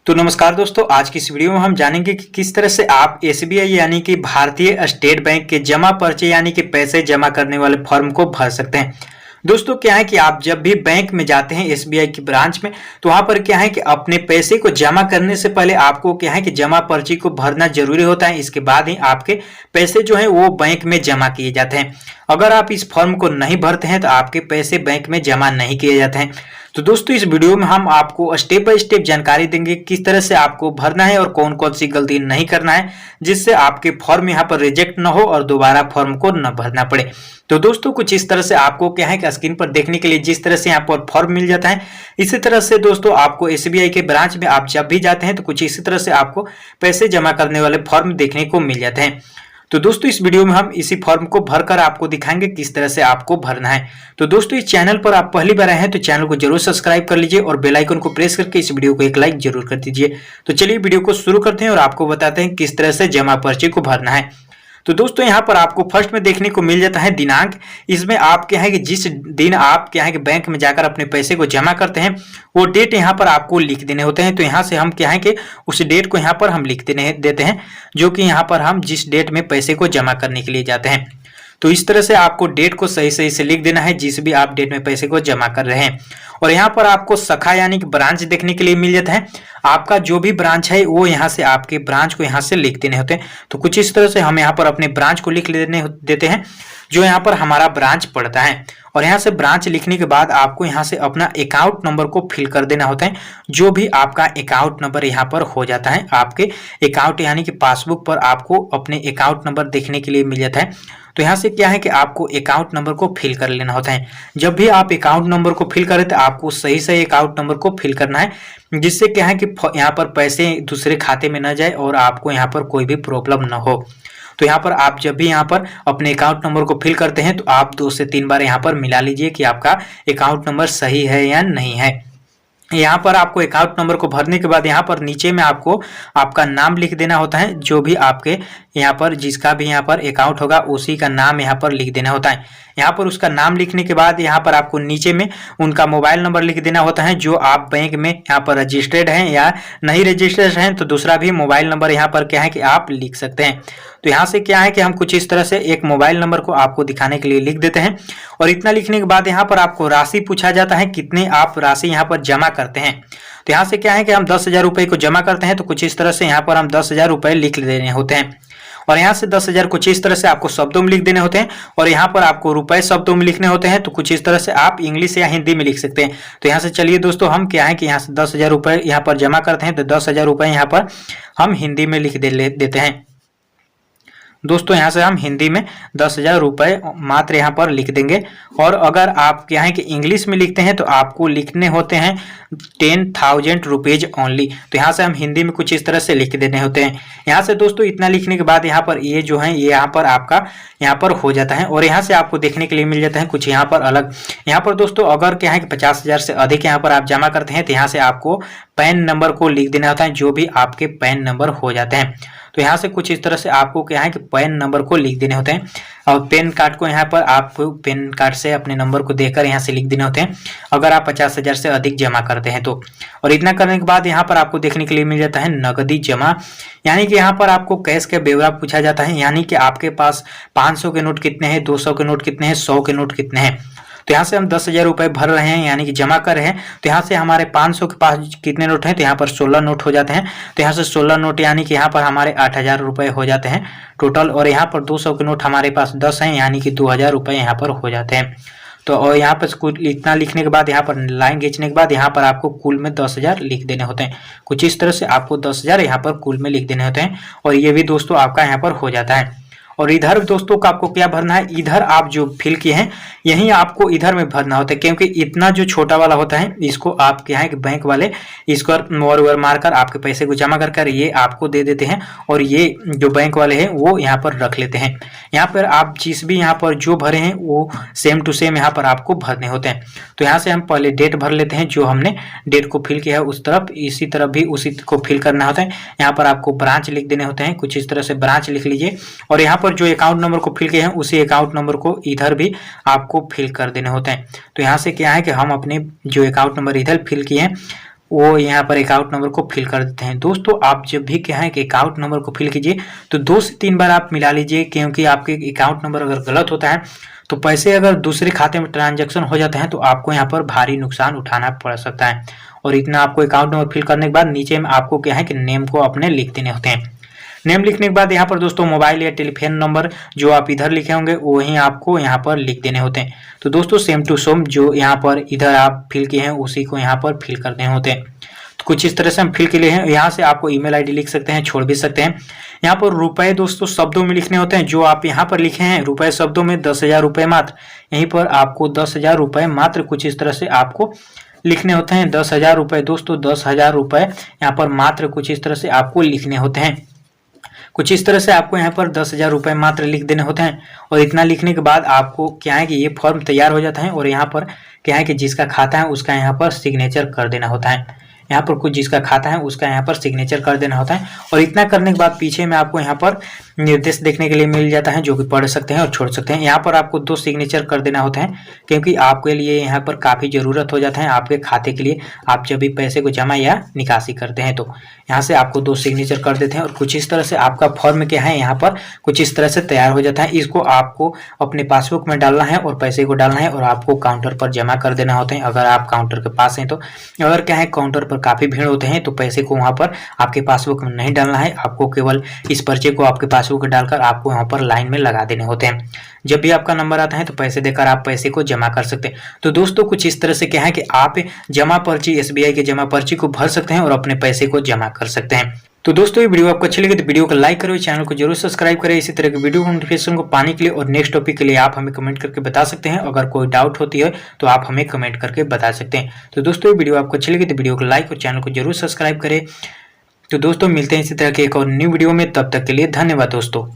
तो नमस्कार दोस्तों, आज की इस वीडियो में हम जानेंगे कि किस तरह से आप एसबीआई यानी कि भारतीय स्टेट बैंक के जमा पर्चे यानी कि पैसे जमा करने वाले फॉर्म को भर सकते हैं। दोस्तों क्या है कि आप जब भी बैंक में जाते हैं एसबीआई की ब्रांच में, तो वहां पर क्या है कि अपने पैसे को जमा करने से पहले आपको क्या है कि जमा पर्ची को भरना जरूरी होता है। इसके बाद ही आपके पैसे जो है वो बैंक में जमा किए जाते हैं। अगर आप इस फॉर्म को नहीं भरते हैं तो आपके पैसे बैंक में जमा नहीं किए जाते हैं। तो दोस्तों इस वीडियो में हम आपको स्टेप बाय स्टेप जानकारी देंगे किस तरह से आपको भरना है और कौन कौन सी गलती नहीं करना है, जिससे आपके फॉर्म यहाँ पर रिजेक्ट ना हो और दोबारा फॉर्म को न भरना पड़े। तो दोस्तों कुछ इस तरह से आपको क्या है कि स्क्रीन पर देखने के लिए जिस तरह से यहाँ पर फॉर्म मिल जाता है, इसी तरह से दोस्तों आपको एसबीआई के ब्रांच में आप जब भी जाते हैं तो कुछ इसी तरह से आपको पैसे जमा करने वाले फॉर्म देखने को मिल जाते हैं। तो दोस्तों इस वीडियो में हम इसी फॉर्म को भरकर आपको दिखाएंगे किस तरह से आपको भरना है। तो दोस्तों इस चैनल पर आप पहली बार आए हैं तो चैनल को जरूर सब्सक्राइब कर लीजिए और बेल आइकन को प्रेस करके इस वीडियो को एक लाइक जरूर कर दीजिए। तो चलिए वीडियो को शुरू करते हैं और आपको बताते हैं किस तरह से जमा पर्ची को भरना है। तो दोस्तों यहाँ पर आपको फर्स्ट में देखने को मिल जाता है दिनांक। इसमें आप क्या है कि जिस दिन आप क्या है कि बैंक में जाकर अपने पैसे को जमा करते हैं वो डेट यहाँ पर आपको लिख देने होते हैं। तो यहाँ से हम क्या है कि उस डेट को यहाँ पर हम लिख देते हैं, जो कि यहाँ पर हम जिस डेट में पैसे को जमा करने के लिए जाते हैं। तो इस तरह से आपको डेट को सही सही से लिख देना है जिस भी आप डेट में पैसे को जमा कर रहे हैं। और यहाँ पर आपको शाखा यानी कि ब्रांच देखने के लिए मिल जाता है। आपका जो भी ब्रांच है वो यहाँ से आपके ब्रांच को यहाँ से लिख देने होते हैं। तो कुछ इस तरह से हम यहाँ पर अपने ब्रांच को लिख देते हैं जो यहाँ पर हमारा ब्रांच पड़ता है। और यहाँ से ब्रांच लिखने के बाद आपको यहाँ से अपना अकाउंट नंबर को फिल कर देना होता है, जो भी आपका अकाउंट नंबर यहाँ पर हो जाता है। आपके अकाउंट यानी कि पासबुक पर आपको अपने अकाउंट नंबर देखने के लिए मिल जाता है। तो यहाँ से क्या है कि आपको अकाउंट नंबर को फिल कर लेना होता है। जब भी आप अकाउंट नंबर को फिल करें तो आपको सही सही अकाउंट नंबर को फिल करना है, जिससे क्या है कि यहाँ पर पैसे दूसरे खाते में न जाए और आपको यहाँ पर कोई भी प्रॉब्लम न हो। तो यहाँ पर आप जब भी यहाँ पर अपने अकाउंट नंबर को फिल करते हैं तो आप 2 से 3 बार यहाँ पर मिला लीजिए कि आपका अकाउंट नंबर सही है या नहीं है। यहाँ पर आपको अकाउंट नंबर को भरने के बाद यहाँ पर नीचे में आपको आपका नाम लिख देना होता है। जो भी आपके यहाँ पर जिसका भी यहाँ पर अकाउंट होगा उसी का नाम यहाँ पर लिख देना होता है। यहाँ पर उसका नाम लिखने के बाद यहाँ पर आपको नीचे में उनका मोबाइल नंबर लिख देना होता है, जो आप बैंक में यहाँ पर रजिस्टर्ड हैं या नहीं रजिस्टर्ड हैं तो दूसरा भी मोबाइल नंबर यहाँ पर क्या है कि आप लिख सकते हैं। तो यहाँ से क्या है कि हम कुछ इस तरह से एक मोबाइल नंबर को आपको दिखाने के लिए लिख देते हैं। और इतना लिखने के बाद यहाँ पर आपको राशि पूछा जाता है, कितने आप राशि यहाँ पर जमा करते हैं। तो यहाँ से क्या है कि हम 10,000 रुपये को जमा करते हैं। तो कुछ इस तरह से यहाँ पर हम 10,000 रुपये लिख देने होते हैं। और यहाँ से 10,000 कुछ इस तरह से आपको शब्दों में लिख देने होते हैं। और यहाँ पर आपको रुपए शब्दों में लिखने होते हैं। तो कुछ इस तरह से आप इंग्लिश या हिंदी में लिख सकते हैं। तो यहाँ से चलिए दोस्तों हम क्या है कि यहाँ से 10,000 रुपये यहाँ पर जमा करते हैं। तो 10,000 रुपये यहाँ पर हम हिंदी में लिख देते हैं। दोस्तों यहाँ से हम हिंदी में 10,000 रुपये मात्र यहाँ पर लिख देंगे। और अगर आप क्या है कि इंग्लिश में लिखते हैं तो आपको लिखने होते हैं 10,000 रुपीज ओनली। तो यहाँ से हम हिंदी में कुछ इस तरह से लिख देने होते हैं। यहाँ से दोस्तों इतना लिखने के बाद यहाँ पर ये जो है ये यहाँ पर आपका यहाँ पर हो जाता है। और यहाँ से आपको देखने के लिए मिल जाता है कुछ यहाँ पर अलग। यहाँ पर दोस्तों अगर क्या है कि 50,000 से अधिक यहाँ पर आप जमा करते हैं तो यहाँ से आपको पैन नंबर को लिख देना होता है, जो भी आपके पैन नंबर हो जाते हैं। तो यहाँ से कुछ इस तरह से आपको क्या है कि पैन नंबर को लिख देने होते हैं। और पैन कार्ड को यहाँ पर आपको पैन कार्ड से अपने नंबर को देकर यहाँ से लिख देने होते हैं अगर आप 50,000 से अधिक जमा करते हैं तो। और इतना करने के बाद यहाँ पर आपको देखने के लिए मिल जाता है नगदी जमा, यानी कि यहाँ पर आपको कैश का ब्यौरा पूछा जाता है, यानी कि आपके पास 500 के नोट कितने हैं, 200 के नोट कितने हैं, 100 के नोट कितने हैं। तो यहाँ से हम 10,000 रुपये भर रहे हैं यानी कि जमा कर रहे हैं। तो यहाँ से हमारे 500 के पास कितने नोट हैं, तो यहाँ पर 16 नोट हो जाते हैं। तो यहाँ से 16 नोट यानी कि यहाँ पर हमारे 8,000 रुपये हो जाते हैं टोटल। और यहाँ पर 200 के नोट हमारे पास 10 हैं यानी कि 2,000 रुपये यहाँ पर हो जाते हैं। तो और यहाँ पर कुल इतना लिखने के बाद यहाँ पर लाइन खींचने के बाद यहाँ पर आपको कुल में 10,000 लिख देने होते हैं। कुछ इस तरह से आपको 10,000 यहाँ पर कुल में लिख देने होते हैं। और ये भी दोस्तों आपका यहाँ पर हो जाता है। और इधर दोस्तों का आपको क्या भरना है, इधर आप जो फिल किए हैं यही आपको इधर में भरना होता है, क्योंकि इतना जो छोटा वाला होता है इसको आप क्या है कि बैंक वाले इसको मोर मारकर आपके पैसे को जमा कर ये आपको दे देते हैं। और ये जो बैंक वाले हैं वो यहाँ पर रख लेते हैं। यहाँ पर आप जिस भी यहाँ पर जो भरे हैं वो सेम टू सेम यहाँ पर आपको भरने होते हैं। तो यहाँ से हम पहले डेट भर लेते हैं, जो हमने डेट को फिल किया है उस तरफ इसी तरफ भी उसी को फिल करना होता है। यहाँ पर आपको ब्रांच लिख देने होते हैं, कुछ इस तरह से ब्रांच लिख लीजिए। और यहाँ पर जो अकाउंट नंबर को फिल किए हैं उसी अकाउंट नंबर को इधर भी आपको फिल कर देने होते हैं। तो यहाँ से क्या है कि हम अपने जो अकाउंट नंबर इधर फिल किए हैं वो यहाँ पर अकाउंट नंबर को फिल कर देते हैं। दोस्तों आप जब भी क्या है कि अकाउंट नंबर को फिल कीजिए तो 2 से 3 बार आप मिला लीजिए, क्योंकि आपके अकाउंट नंबर अगर गलत होता है तो पैसे अगर दूसरे खाते में ट्रांजैक्शन हो जाते हैं तो आपको यहाँ पर भारी नुकसान उठाना पड़ सकता है। और इतना आपको अकाउंट नंबर फिल करने के बाद नीचे में आपको क्या है कि नेम को अपने लिख देने होते हैं। नेम लिखने के बाद यहाँ पर दोस्तों मोबाइल या टेलीफोन नंबर जो आप इधर लिखे होंगे वही आपको यहाँ पर लिख देने होते हैं। तो दोस्तों सेम टू सेम जो यहाँ पर इधर आप फिल किए हैं उसी को यहाँ पर फिल कर देने होते हैं। तो कुछ इस तरह से हम फिल के लिए हैं। यहाँ से आपको ईमेल आईडी लिख सकते हैं, छोड़ भी सकते हैं। यहाँ पर रुपए दोस्तों शब्दों में लिखने होते हैं, जो आप यहाँ पर लिखे हैं रुपए शब्दों में 10,000 रुपए मात्र, यहीं पर आपको 10,000 रुपए मात्र कुछ इस तरह से आपको लिखने होते हैं। 10,000 रुपए दोस्तों 10,000 रुपए यहाँ पर मात्र कुछ इस तरह से आपको लिखने होते हैं। कुछ इस तरह से आपको यहाँ पर 10,000 रुपए मात्र लिख देने होते हैं। और इतना लिखने के बाद आपको क्या है कि ये फॉर्म तैयार हो जाता है और यहाँ पर क्या है कि जिसका खाता है उसका यहाँ पर सिग्नेचर कर देना होता है। यहाँ पर कुछ जिसका खाता है उसका यहाँ पर सिग्नेचर कर देना होता है। और इतना करने के बाद पीछे में आपको यहाँ पर निर्देश देखने के लिए मिल जाता है, जो कि पढ़ सकते हैं और छोड़ सकते हैं। यहाँ पर आपको 2 सिग्नेचर कर देना होता है, क्योंकि आपके लिए यहाँ पर काफ़ी ज़रूरत हो जाता है आपके खाते के लिए। आप जब भी पैसे को जमा या निकासी करते हैं तो यहाँ से आपको 2 सिग्नेचर कर देते हैं। और कुछ इस तरह से आपका फॉर्म क्या है यहाँ पर कुछ इस तरह से तैयार हो जाता है। इसको आपको अपने पासबुक में डालना है और पैसे को डालना है और आपको काउंटर पर जमा कर देना होता है, अगर आप काउंटर के पास हैं तो। अगर क्या है काउंटर पर काफ़ी भीड़ होते हैं तो पैसे को वहाँ पर आपके पासबुक में नहीं डालना है, आपको केवल इस पर्चे को आपके पासबुक डालकर आपको यहाँ पर लाइन में लगा देने होते हैं। जब भी आपका नंबर आता है तो पैसे देकर आप पैसे को जमा कर सकते हैं। तो दोस्तों कुछ इस तरह से क्या है कि आप जमा पर्ची SBI के जमा पर्ची को भर सकते हैं और अपने पैसे को जमा कर सकते हैं। तो दोस्तों ये वीडियो आपको अच्छी लगी तो वीडियो को लाइक करो, चैनल को जरूर सब्सक्राइब करें। इसी तरह के वीडियो नोटिफिकेशन को पाने के लिए और नेक्स्ट टॉपिक के लिए आप हमें कमेंट करके बता सकते हैं। अगर कोई डाउट होती है तो आप हमें कमेंट करके बता सकते हैं। तो दोस्तों ये वीडियो आपको अच्छी लगी तो वीडियो को लाइक और चैनल को जरूर सब्सक्राइब करें। तो दोस्तों मिलते हैं इसी तरह के एक और न्यू वीडियो में, तब तक के लिए धन्यवाद दोस्तों।